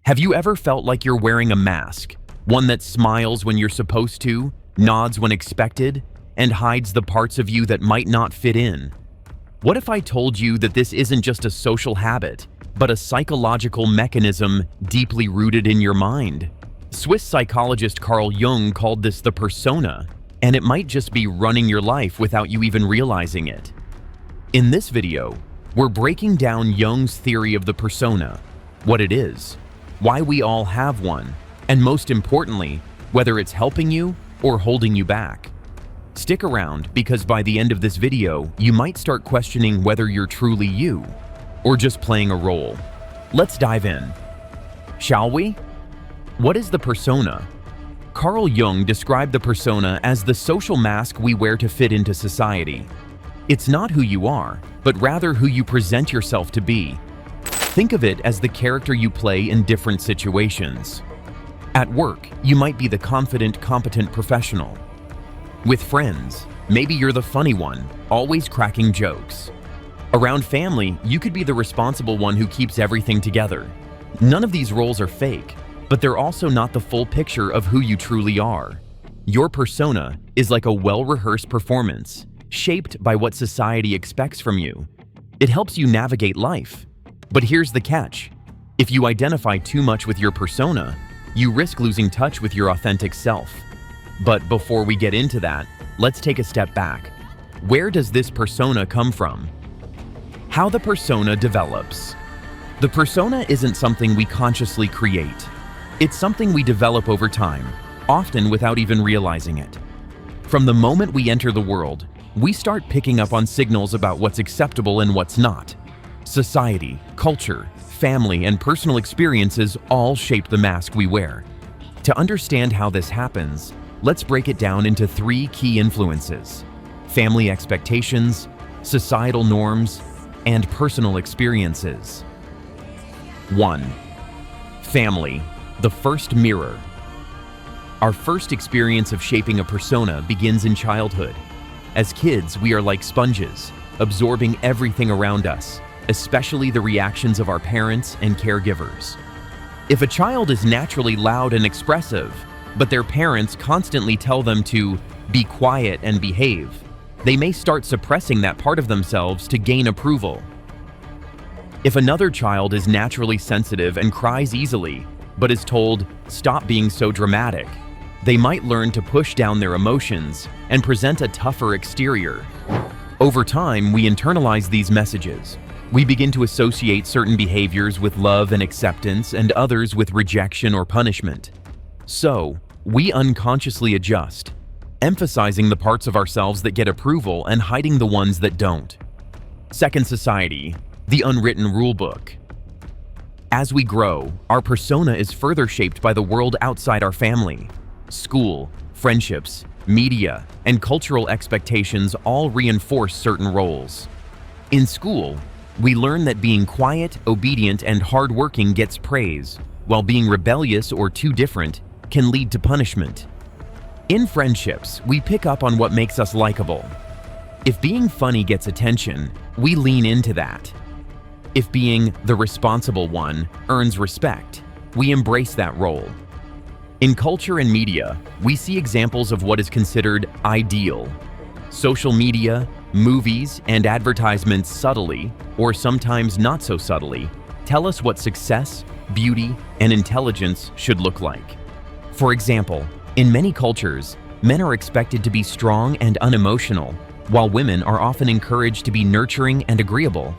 Have you ever felt like you're wearing a mask? One that smiles when you're supposed to, nods when expected, and hides the parts of you that might not fit in? What if I told you that this isn't just a social habit, but a psychological mechanism deeply rooted in your mind? Swiss psychologist Carl Jung called this the persona, and it might just be running your life without you even realizing it. In this video, we're breaking down Jung's theory of the persona, what it is, why we all have one, and most importantly, whether it's helping you or holding you back. Stick around because by the end of this video, you might start questioning whether you're truly you or just playing a role. Let's dive in, shall we? What is the persona? Carl Jung described the persona as the social mask we wear to fit into society. It's not who you are, but rather who you present yourself to be. Think of it as the character you play in different situations. At work, you might be the confident, competent professional. With friends, maybe you're the funny one, always cracking jokes. Around family, you could be the responsible one who keeps everything together. None of these roles are fake, but they're also not the full picture of who you truly are. Your persona is like a well-rehearsed performance, shaped by what society expects from you. It helps you navigate life. But here's the catch. If you identify too much with your persona, you risk losing touch with your authentic self. But before we get into that, let's take a step back. Where does this persona come from? How the persona develops. The persona isn't something we consciously create. It's something we develop over time, often without even realizing it. From the moment we enter the world, we start picking up on signals about what's acceptable and what's not. Society, culture, family, and personal experiences all shape the mask we wear. To understand how this happens, let's break it down into three key influences: family expectations, societal norms, and personal experiences. 1. Family, the first mirror. Our first experience of shaping a persona begins in childhood. As kids, we are like sponges, absorbing everything around us, especially the reactions of our parents and caregivers. If a child is naturally loud and expressive, but their parents constantly tell them to be quiet and behave, they may start suppressing that part of themselves to gain approval. If another child is naturally sensitive and cries easily, but is told, "Stop being so dramatic," they might learn to push down their emotions and present a tougher exterior. Over time, we internalize these messages. We begin to associate certain behaviors with love and acceptance and others with rejection or punishment. So, we unconsciously adjust, emphasizing the parts of ourselves that get approval and hiding the ones that don't. Second, society, the unwritten rulebook. As we grow, our persona is further shaped by the world outside our family. School, friendships, media, and cultural expectations all reinforce certain roles. In school, we learn that being quiet, obedient, and hardworking gets praise, while being rebellious or too different can lead to punishment. In friendships, we pick up on what makes us likable. If being funny gets attention, we lean into that. If being the responsible one earns respect, we embrace that role. In culture and media, we see examples of what is considered ideal. Social media, movies, and advertisements subtly, or sometimes not so subtly, tell us what success, beauty, and intelligence should look like. For example, in many cultures, men are expected to be strong and unemotional, while women are often encouraged to be nurturing and agreeable.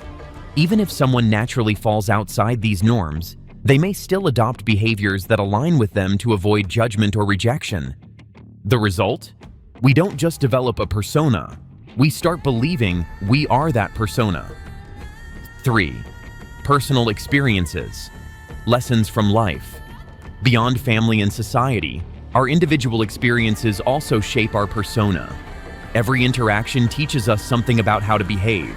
Even if someone naturally falls outside these norms, they may still adopt behaviors that align with them to avoid judgment or rejection. The result? We don't just develop a persona, we start believing we are that persona. 3. Personal experiences. Lessons from life. Beyond family and society, our individual experiences also shape our persona. Every interaction teaches us something about how to behave.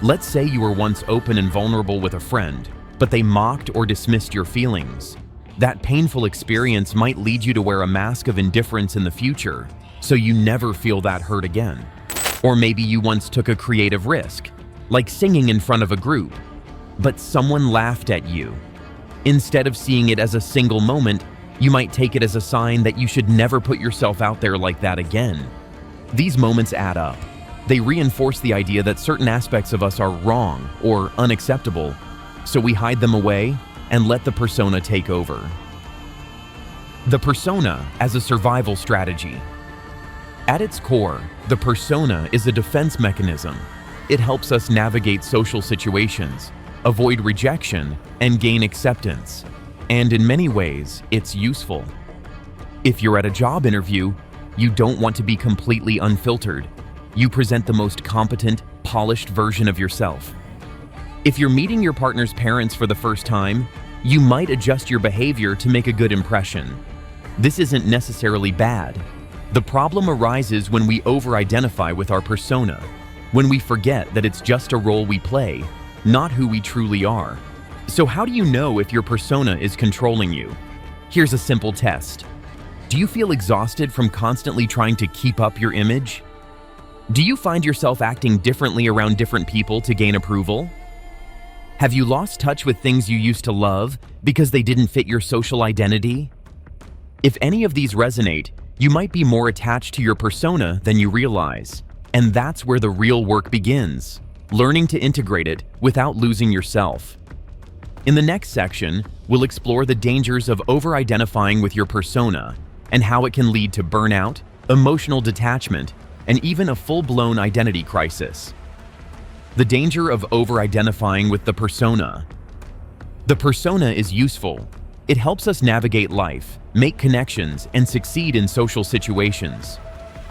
Let's say you were once open and vulnerable with a friend, but they mocked or dismissed your feelings. That painful experience might lead you to wear a mask of indifference in the future, so you never feel that hurt again. Or maybe you once took a creative risk, like singing in front of a group, but someone laughed at you. Instead of seeing it as a single moment, you might take it as a sign that you should never put yourself out there like that again. These moments add up. They reinforce the idea that certain aspects of us are wrong or unacceptable, so we hide them away and let the persona take over. The persona as a survival strategy. At its core, the persona is a defense mechanism. It helps us navigate social situations, avoid rejection, and gain acceptance. And in many ways, it's useful. If you're at a job interview, you don't want to be completely unfiltered. You present the most competent, polished version of yourself. If you're meeting your partner's parents for the first time, you might adjust your behavior to make a good impression. This isn't necessarily bad. The problem arises when we over-identify with our persona, when we forget that it's just a role we play, not who we truly are. So how do you know if your persona is controlling you? Here's a simple test. Do you feel exhausted from constantly trying to keep up your image? Do you find yourself acting differently around different people to gain approval? Have you lost touch with things you used to love because they didn't fit your social identity? If any of these resonate, you might be more attached to your persona than you realize. And that's where the real work begins, learning to integrate it without losing yourself. In the next section, we'll explore the dangers of over-identifying with your persona and how it can lead to burnout, emotional detachment, and even a full-blown identity crisis. The danger of over-identifying with the persona. The persona is useful. It helps us navigate life, make connections, and succeed in social situations.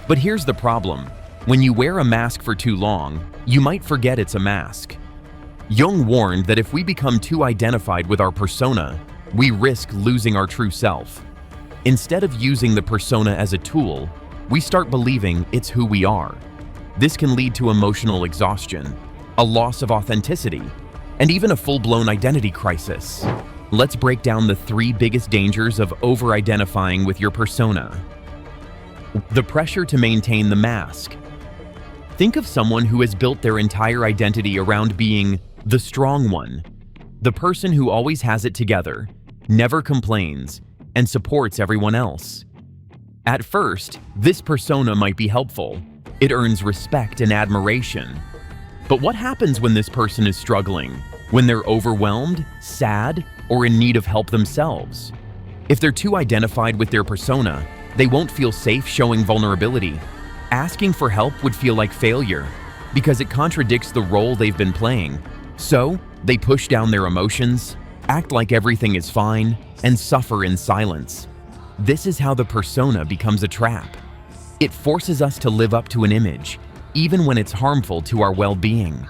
But here's the problem. When you wear a mask for too long, you might forget it's a mask. Jung warned that if we become too identified with our persona, we risk losing our true self. Instead of using the persona as a tool, we start believing it's who we are. This can lead to emotional exhaustion, a loss of authenticity, and even a full-blown identity crisis. Let's break down the 3 biggest dangers of over-identifying with your persona. The pressure to maintain the mask. Think of someone who has built their entire identity around being the strong one, the person who always has it together, never complains, and supports everyone else. At first, this persona might be helpful. It earns respect and admiration. But what happens when this person is struggling? When they're overwhelmed, sad, or in need of help themselves? If they're too identified with their persona, they won't feel safe showing vulnerability. Asking for help would feel like failure because it contradicts the role they've been playing. So, they push down their emotions, act like everything is fine, and suffer in silence. This is how the persona becomes a trap. It forces us to live up to an image, even when it's harmful to our well-being.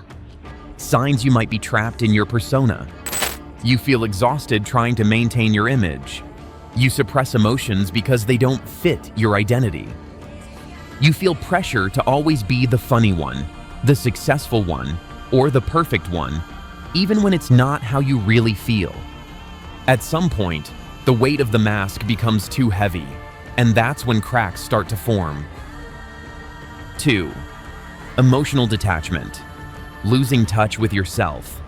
Signs you might be trapped in your persona. You feel exhausted trying to maintain your image. You suppress emotions because they don't fit your identity. You feel pressure to always be the funny one, the successful one, or the perfect one, even when it's not how you really feel. At some point, the weight of the mask becomes too heavy, and that's when cracks start to form. 2. Emotional detachment. Losing touch with yourself.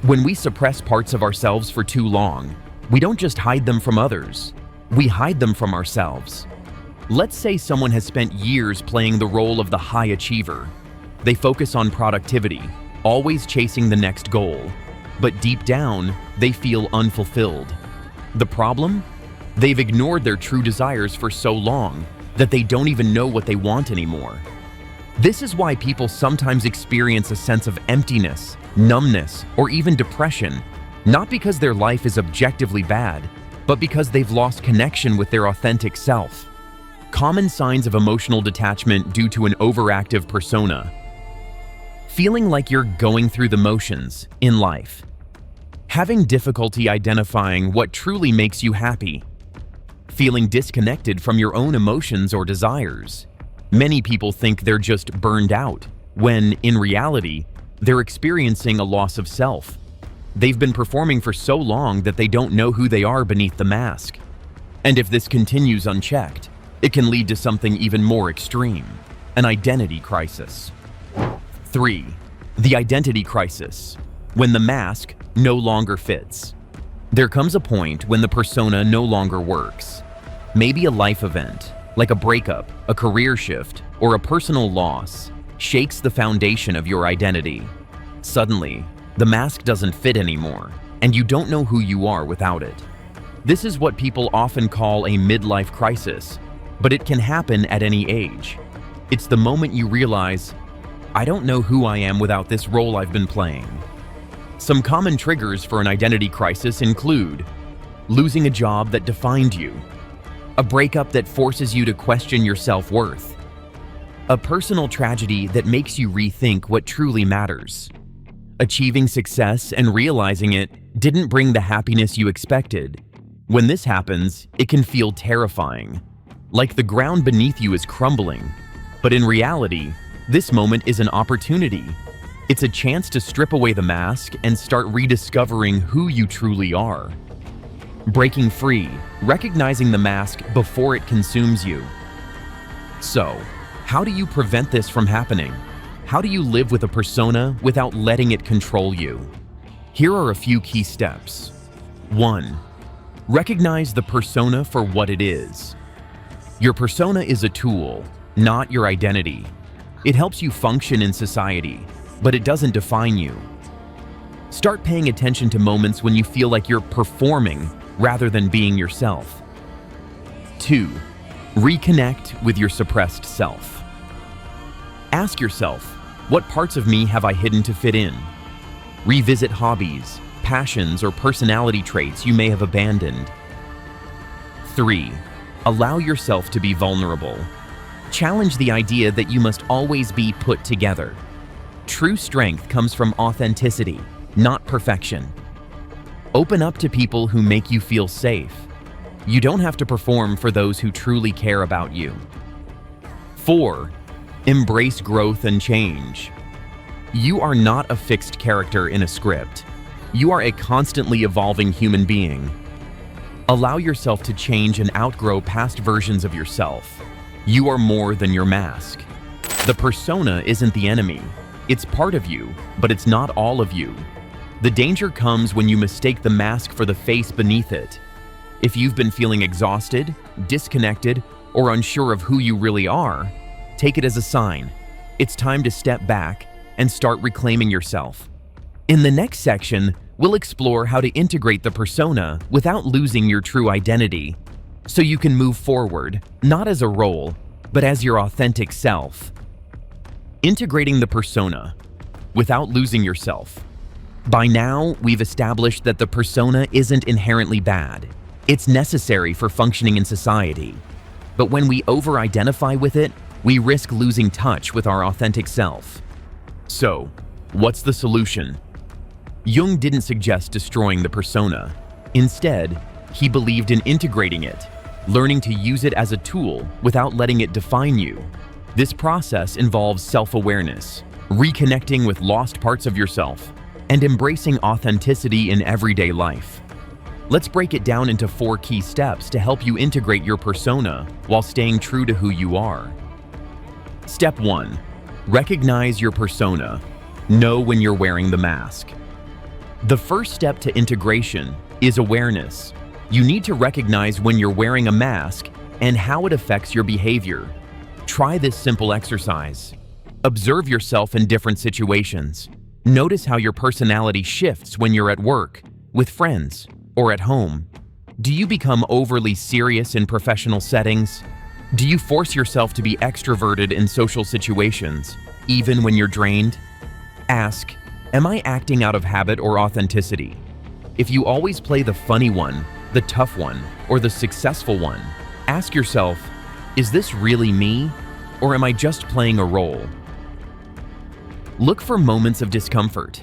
When we suppress parts of ourselves for too long, we don't just hide them from others, we hide them from ourselves. Let's say someone has spent years playing the role of the high achiever. They focus on productivity, always chasing the next goal, but deep down, they feel unfulfilled. The problem? They've ignored their true desires for so long that they don't even know what they want anymore. This is why people sometimes experience a sense of emptiness, numbness, or even depression, not because their life is objectively bad, but because they've lost connection with their authentic self. Common signs of emotional detachment due to an overactive persona. Feeling like you're going through the motions in life. Having difficulty identifying what truly makes you happy. Feeling disconnected from your own emotions or desires. Many people think they're just burned out, when, in reality, they're experiencing a loss of self. They've been performing for so long that they don't know who they are beneath the mask. And if this continues unchecked, it can lead to something even more extreme, an identity crisis. 3. The identity crisis, when the mask no longer fits. There comes a point when the persona no longer works. Maybe a life event, like a breakup, a career shift, or a personal loss, shakes the foundation of your identity. Suddenly, the mask doesn't fit anymore, and you don't know who you are without it. This is what people often call a midlife crisis, but it can happen at any age. It's the moment you realize, I don't know who I am without this role I've been playing. Some common triggers for an identity crisis include losing a job that defined you, a breakup that forces you to question your self-worth, a personal tragedy that makes you rethink what truly matters, achieving success and realizing it didn't bring the happiness you expected. When this happens, it can feel terrifying, like the ground beneath you is crumbling. But in reality, this moment is an opportunity. It's a chance to strip away the mask and start rediscovering who you truly are. Breaking free, recognizing the mask before it consumes you. So, how do you prevent this from happening? How do you live with a persona without letting it control you? Here are a few key steps. 1. Recognize the persona for what it is. Your persona is a tool, not your identity. It helps you function in society, but it doesn't define you. Start paying attention to moments when you feel like you're performing rather than being yourself. 2. Reconnect with your suppressed self. Ask yourself, what parts of me have I hidden to fit in? Revisit hobbies, passions, or personality traits you may have abandoned. 3. Allow yourself to be vulnerable. Challenge the idea that you must always be put together. True strength comes from authenticity, not perfection. Open up to people who make you feel safe. You don't have to perform for those who truly care about you. 4. Embrace growth and change. You are not a fixed character in a script. You are a constantly evolving human being. Allow yourself to change and outgrow past versions of yourself. You are more than your mask. The persona isn't the enemy. It's part of you, but it's not all of you. The danger comes when you mistake the mask for the face beneath it. If you've been feeling exhausted, disconnected, or unsure of who you really are, take it as a sign. It's time to step back and start reclaiming yourself. In the next section, we'll explore how to integrate the persona without losing your true identity, so you can move forward, not as a role, but as your authentic self. Integrating the persona without losing yourself. By now, we've established that the persona isn't inherently bad. It's necessary for functioning in society. But when we over-identify with it, we risk losing touch with our authentic self. So, what's the solution? Jung didn't suggest destroying the persona. Instead, he believed in integrating it, learning to use it as a tool without letting it define you. This process involves self-awareness, reconnecting with lost parts of yourself, and embracing authenticity in everyday life. Let's break it down into 4 key steps to help you integrate your persona while staying true to who you are. Step 1. Recognize your persona. Know when you're wearing the mask. The first step to integration is awareness. You need to recognize when you're wearing a mask and how it affects your behavior. Try this simple exercise. Observe yourself in different situations. Notice how your personality shifts when you're at work, with friends, or at home. Do you become overly serious in professional settings? Do you force yourself to be extroverted in social situations, even when you're drained? Ask, am I acting out of habit or authenticity? If you always play the funny one, the tough one, or the successful one, ask yourself, is this really me, or am I just playing a role? Look for moments of discomfort.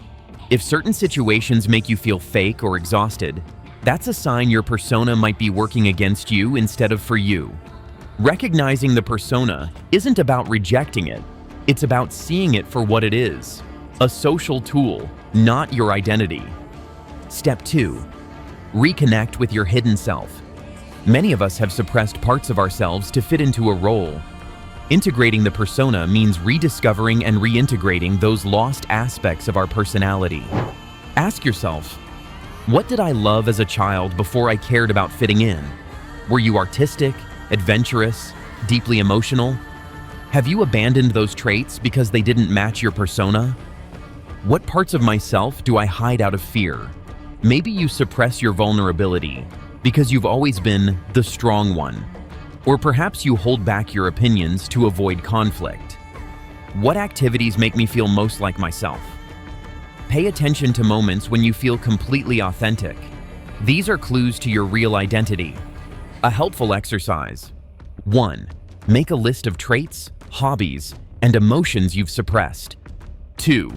If certain situations make you feel fake or exhausted, that's a sign your persona might be working against you instead of for you. Recognizing the persona isn't about rejecting it. It's about seeing it for what it is, a social tool, not your identity. Step 2. Reconnect with your hidden self. Many of us have suppressed parts of ourselves to fit into a role. Integrating the persona means rediscovering and reintegrating those lost aspects of our personality. Ask yourself, What did I love as a child before I cared about fitting in? Were you artistic, adventurous, deeply emotional? Have you abandoned those traits because they didn't match your persona? What parts of myself do I hide out of fear? Maybe you suppress your vulnerability because you've always been the strong one. Or perhaps you hold back your opinions to avoid conflict. What activities make me feel most like myself? Pay attention to moments when you feel completely authentic. These are clues to your real identity. A helpful exercise. 1. Make a list of traits, hobbies, and emotions you've suppressed. 2.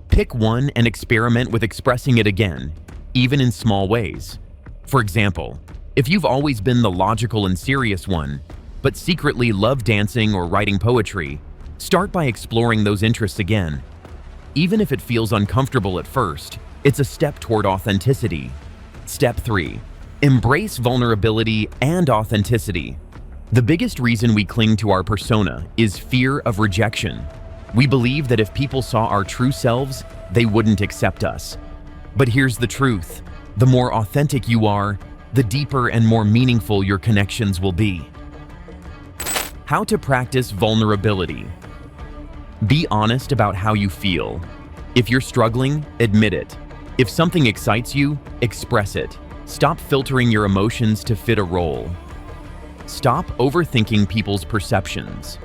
Pick one and experiment with expressing it again, even in small ways. For example, if you've always been the logical and serious one, but secretly love dancing or writing poetry, start by exploring those interests again. Even if it feels uncomfortable at first, it's a step toward authenticity. Step 3. Embrace vulnerability and authenticity. The biggest reason we cling to our persona is fear of rejection. We believe that if people saw our true selves, they wouldn't accept us. But here's the truth. The more authentic you are, the deeper and more meaningful your connections will be. How to practice vulnerability. Be honest about how you feel. If you're struggling, admit it. If something excites you, express it. Stop filtering your emotions to fit a role. Stop overthinking people's perceptions.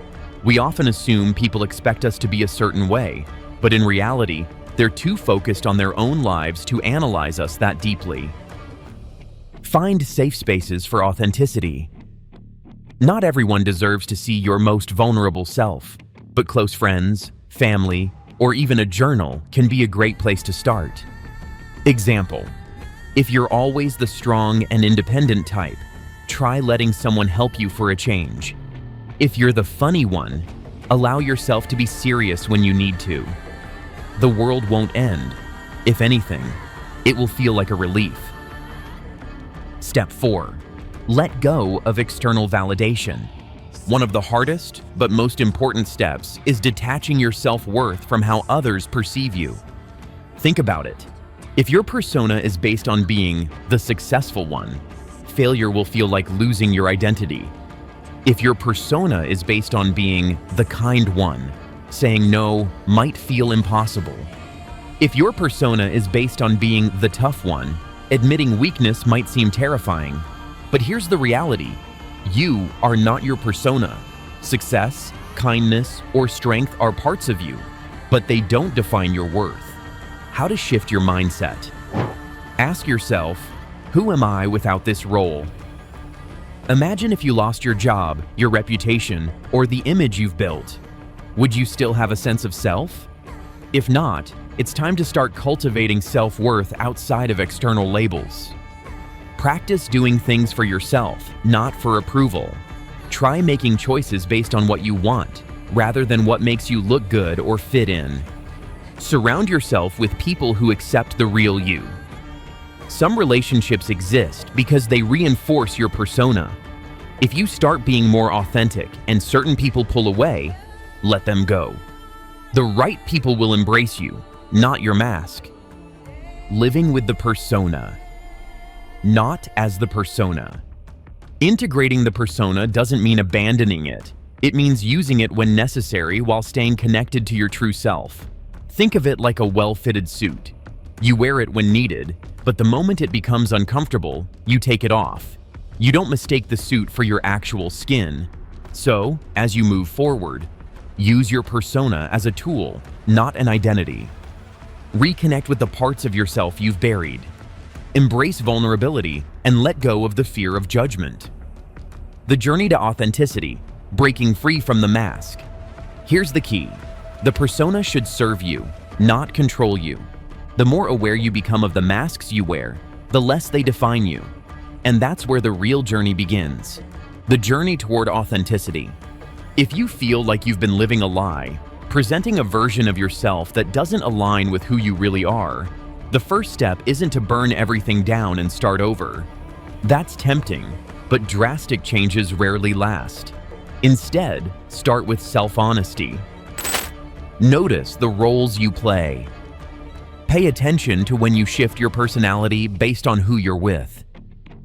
We often assume people expect us to be a certain way, but in reality, they're too focused on their own lives to analyze us that deeply. Find safe spaces for authenticity. Not everyone deserves to see your most vulnerable self, but close friends, family, or even a journal can be a great place to start. Example: if you're always the strong and independent type, try letting someone help you for a change. If you're the funny one, allow yourself to be serious when you need to. The world won't end. If anything, it will feel like a relief. Step 4. Let go of external validation. One of the hardest but most important steps is detaching your self-worth from how others perceive you. Think about it. If your persona is based on being the successful one, failure will feel like losing your identity. If your persona is based on being the kind one, saying no might feel impossible. If your persona is based on being the tough one, admitting weakness might seem terrifying. But here's the reality. You are not your persona. Success, kindness, or strength are parts of you, but they don't define your worth. How to shift your mindset. Ask yourself, who am I without this role? Imagine if you lost your job, your reputation, or the image you've built. Would you still have a sense of self? If not, it's time to start cultivating self-worth outside of external labels. Practice doing things for yourself, not for approval. Try making choices based on what you want, rather than what makes you look good or fit in. Surround yourself with people who accept the real you. Some relationships exist because they reinforce your persona. If you start being more authentic and certain people pull away, let them go. The right people will embrace you, not your mask. Living with the persona, not as the persona. Integrating the persona doesn't mean abandoning it. It means using it when necessary while staying connected to your true self. Think of it like a well-fitted suit. You wear it when needed, but the moment it becomes uncomfortable, you take it off. You don't mistake the suit for your actual skin. So, as you move forward, use your persona as a tool, not an identity. Reconnect with the parts of yourself you've buried. Embrace vulnerability and let go of the fear of judgment. The journey to authenticity, breaking free from the mask. Here's the key. The persona should serve you, not control you. The more aware you become of the masks you wear, the less they define you. And that's where the real journey begins. The journey toward authenticity. If you feel like you've been living a lie, presenting a version of yourself that doesn't align with who you really are, the first step isn't to burn everything down and start over. That's tempting, but drastic changes rarely last. Instead, start with self-honesty. Notice the roles you play. Pay attention to when you shift your personality based on who you're with.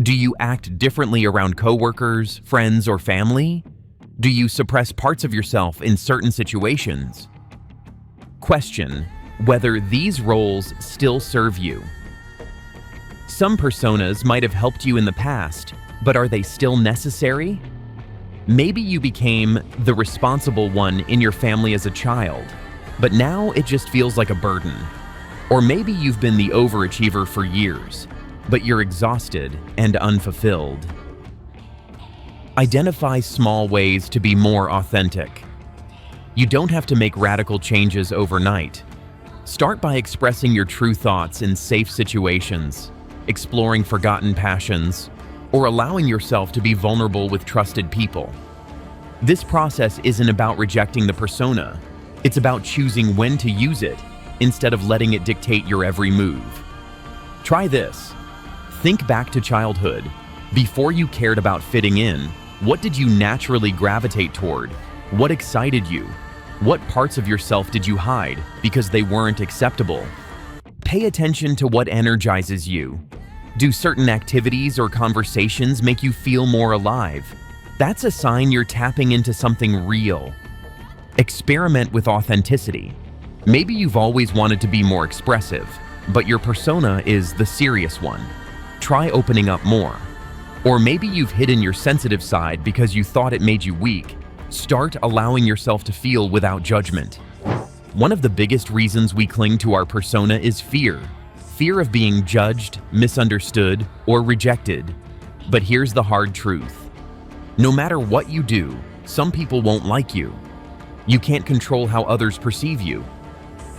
Do you act differently around coworkers, friends, or family? Do you suppress parts of yourself in certain situations? Question whether these roles still serve you. Some personas might have helped you in the past, but are they still necessary? Maybe you became the responsible one in your family as a child, but now it just feels like a burden. Or maybe you've been the overachiever for years, but you're exhausted and unfulfilled. Identify small ways to be more authentic. You don't have to make radical changes overnight. Start by expressing your true thoughts in safe situations, exploring forgotten passions, or allowing yourself to be vulnerable with trusted people. This process isn't about rejecting the persona. It's about choosing when to use it instead of letting it dictate your every move. Try this. Think back to childhood. Before you cared about fitting in, what did you naturally gravitate toward? What excited you? What parts of yourself did you hide because they weren't acceptable? Pay attention to what energizes you. Do certain activities or conversations make you feel more alive? That's a sign you're tapping into something real. Experiment with authenticity. Maybe you've always wanted to be more expressive, but your persona is the serious one. Try opening up more. Or maybe you've hidden your sensitive side because you thought it made you weak. Start allowing yourself to feel without judgment. One of the biggest reasons we cling to our persona is fear. Fear of being judged, misunderstood, or rejected. But here's the hard truth. No matter what you do, some people won't like you. You can't control how others perceive you.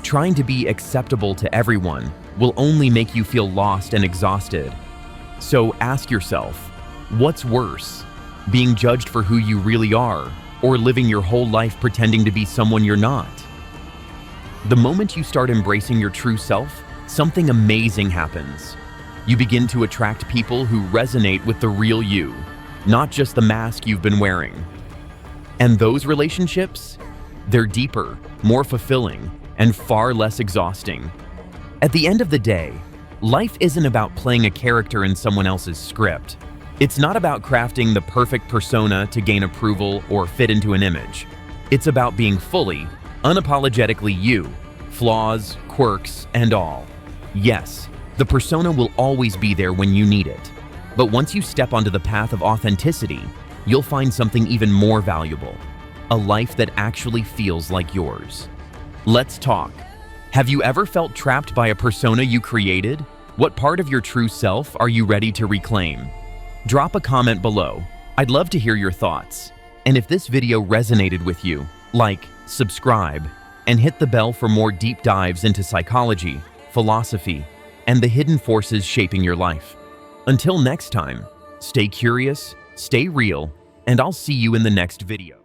Trying to be acceptable to everyone will only make you feel lost and exhausted. So ask yourself, what's worse? Being judged for who you really are, or living your whole life pretending to be someone you're not? The moment you start embracing your true self, something amazing happens. You begin to attract people who resonate with the real you, not just the mask you've been wearing. And those relationships? They're deeper, more fulfilling, and far less exhausting. At the end of the day, life isn't about playing a character in someone else's script. It's not about crafting the perfect persona to gain approval or fit into an image. It's about being fully, unapologetically you, flaws, quirks, and all. Yes, the persona will always be there when you need it. But once you step onto the path of authenticity, you'll find something even more valuable. A life that actually feels like yours. Let's talk. Have you ever felt trapped by a persona you created? What part of your true self are you ready to reclaim? Drop a comment below. I'd love to hear your thoughts. And if this video resonated with you, like, subscribe, and hit the bell for more deep dives into psychology, philosophy, and the hidden forces shaping your life. Until next time, stay curious, stay real, and I'll see you in the next video.